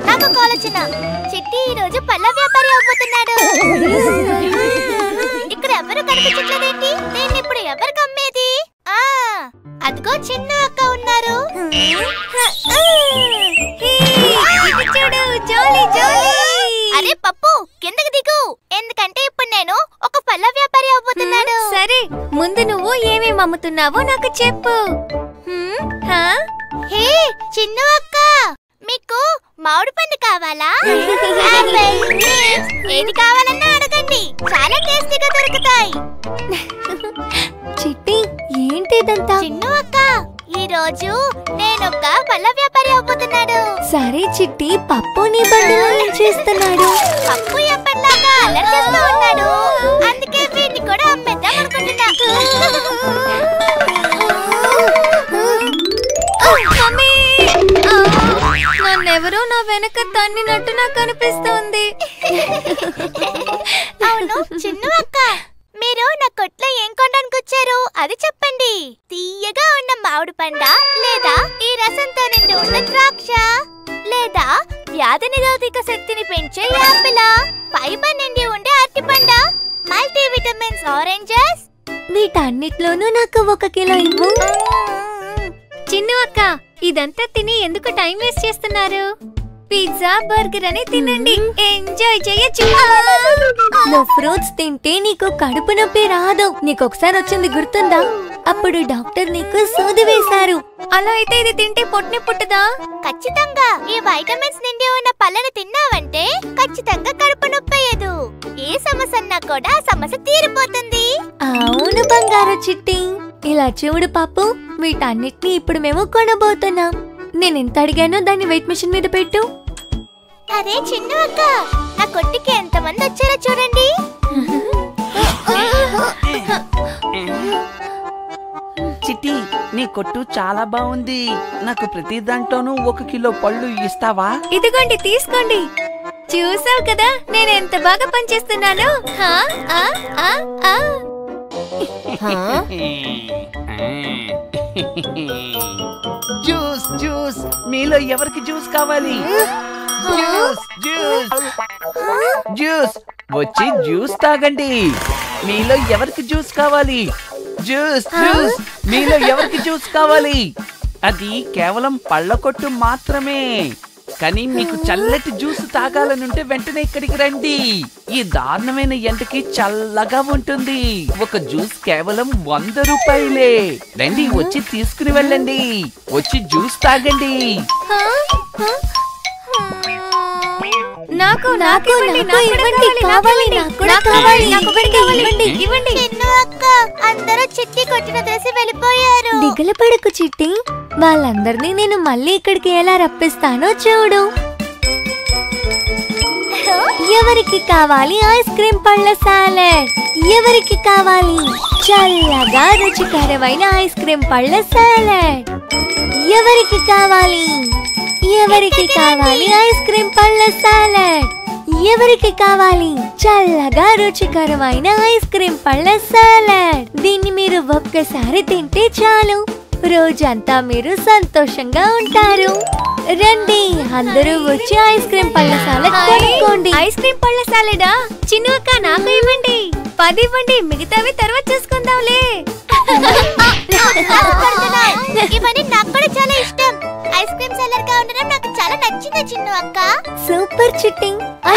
నాకు కాల్ వచ్చిన చిట్టి ఈ రోజు పళ్ళ వ్యాపారి అవబోతున్నాడు. ఇక్కడ ఎవరు కనిపించట్లేదేంటి? నేను ఇప్పుడు ఎవరికి అమ్మేది? అదిగో చిన్న అక్క ఉన్నారు. అరే పప్పు కిందకి దిగు, ఎందుకంటే ఇప్పుడు నేను ఒక పళ్ళ వ్యాపారి అవబోతున్నాడు. సరే, ముందు నువ్వు ఏమేమి అమ్ముతున్నావో నాకు చెప్పు. హే చిన్న అక్క, మీకు మామిడి పండు కావాలా? ఏది కావాలన్నా అడగండి, చాలా టేస్టీగా దొరుకుతాయి. చిట్టి ఏంటిదంతా? చిన్న అక్క, ఈ రోజు నేనొక పళ్ళ వ్యాపారి అవబోతున్నాడు. సరే చిట్టి, పప్పు నీ బండిలో ఏం చేస్తున్నాడు? పప్పు ఎప్పటిలాగా అల్లరి చేస్తూ ఉన్నాడు, అందుకే వీటిని కూడా అమ్మేద్దాం అనుకుంటున్నా. నన్నెవరో నా వెనక తన్నినట్టు నాకు అనిపిస్తోంది. అవును చిన్న అక్క, మీరు నా కొట్లో ఏం కొనడానికి వచ్చారు అది చెప్పండి. తీయగా ఉన్న మామిడి పండా, లేదా ఈ రసంతో నిండి ఉన్న ద్రాక్ష, లేదా వ్యాధి నిరోధక శక్తిని పెంచే యాపిలా, ఫైబర్ నిండి ఉండే అరటిపండా, మల్టీ విటమిన్స్ ఆరెంజెస్? వీటన్నిట్లోనూ నాకు 1 కిలో ఇవ్వు. చిన్ను అక్క, ఇదంతా తిని ఎందుకు టైం వేస్ట్ చేస్తున్నారు? పిజ్జా బర్గర్ అని తినండి, ఎంజాయ్ చేయొచ్చు. నువ్వు ఫ్రూట్స్ తింటే నీకు కడుపు నొప్పి రాదు. నీకొకసారి వచ్చింది గుర్తుందా? అప్పుడు డాక్టర్ నీకు సూది వేశారు. అలా అయితే ఇది తింటే పొట్టిని పుట్టదా? ఖచ్చితంగా. ఈ వైటమిన్స్ నిండి ఉన్న పళ్ళను తిన్నావంటే ఖచ్చితంగా కడుపు నొప్పయ్యదు. ఏ సమస్య అన్నా కూడా సమస్య తీరిపోతుంది. అవును బంగారు చిట్టి. ఇలా చూడు పాపు, వీటన్నిటిని ఇప్పుడు మేము కొనబోతున్నాం. నేను ఎంత అడిగానో దాన్ని వెయిట్ మెషిన్ మీద పెట్టు. అరే చిన్న అక్క, నా కొట్టికి ఎంతమంది వచ్చారో చూడండి. చిట్టి, నీ కొట్టు చాలా బాగుంది. నాకు ప్రతి దాంట్లోనూ 1 కిలో పళ్ళు ఇస్తావా? ఇదిగోండి, తీసుకోండి. చూసావు కదా నేను ఎంత బాగా పనిచేస్తున్నాను. జ్యూస్ జ్యూస్, మీలో ఎవరికి జ్యూస్ కావాలి? జ్యూస్ జ్యూస్ జ్యూస్, వచ్చి జ్యూస్ తాగండి. మీలో ఎవరికి జ్యూస్ కావాలి? జ్యూస్ జ్యూస్, మీలో ఎవరికి జ్యూస్ కావాలి? అది కేవలం పళ్ళ కొట్టు మాత్రమే. కానీ మీకు చల్లటి జ్యూస్ తాగాలనుంటే వెంటనే ఇక్కడికి రండి. ఈ దారుణమైన ఎండకి చల్లగా ఉంటుంది. ఒక జ్యూస్ కేవలం 100 రూపాయలే. రండి, వచ్చి తీసుకుని వెళ్ళండి. వచ్చి జ్యూస్ తాగండి. నాకు అందరూ చిట్టి కొట్టిన దశ వెళ్ళిపోయారు. దిగులు పడకు చిట్టి, వాళ్ళందరినీ నేను మళ్ళీ ఇక్కడికి ఎలా రప్పిస్తానో చూడు. ఎవరికి కావాలి ఐస్ క్రీమ్ పళ్ళ సాలెడ్? ఎవరికి కావాలి చల్లగా రుచికరమైన ఐస్ క్రీమ్ పళ్ళ సాలెడ్? ఎవరికి కావాలి? ఎవరికి కావాలి ఐస్ క్రీమ్ పళ్ళ సాలెడ్? ఎవరికి కావాలి చల్లగా రుచికరమైన ఐస్ క్రీమ్ పళ్ళ సాలెడ్? దీన్ని మీరు ఒక్కసారి తింటే చాలు, రోజంతా మీరు సంతోషంగా ఉంటారు. రండి, అందరూ వచ్చి ఐస్ క్రీమ్ పళ్ళ సాలెడ్ కొనుక్కోండి. ఐస్ క్రీమ్ పళ్ళ సాలెడా? చిన్ను అక్క, నాకు ఇవ్వండి. 10 ఇవ్వండి, మిగతావి తర్వాత చూసుకుందాంలే. ఇవన్నీ నాకు కూడా చాలా ఇష్టం. ఐస్ క్రీమ్ సెల్లర్ గా ఉండడం నాకు చాలా నచ్చింది చిన్ను అక్క. సూపర్ చిట్టి.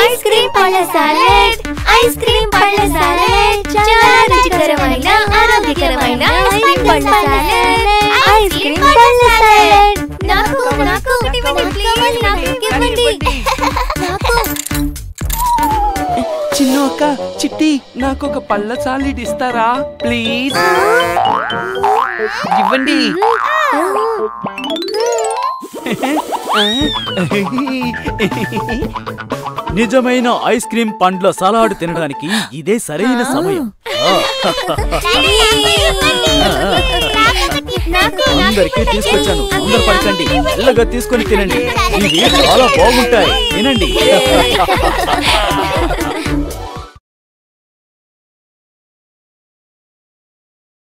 ఐస్ క్రీమ్ పళ్ళ సాలెడ్, ఐస్ క్రీమ్ పళ్ళ సాలెడ్, చాలా రుచికరమైన ఆరోగ్యకరమైన ఐస్ క్రీమ్ పళ్ళ సాలెడ్, ఐస్ క్రీమ్ పళ్ళ సాలెడ్. నాకు ఒకటి ఇవ్వండి ప్లీజ్, నాకు ఇవ్వండి. చిన్న అక్క, చిట్టి, నాకు ఒక పళ్ళ సాలెడ్ ఇస్తారా ప్లీజ్? ఇవ్వండి. నిజమైన ఐస్ క్రీమ్ పండ్ల సలాడ్ తినడానికి ఇదే సరైన సమయం. అందరికీ తీసుకొచ్చాను, అందరు పడకండి, మెల్లగా తీసుకొని తినండి. ఇవి చాలా బాగుంటాయి, తినండి.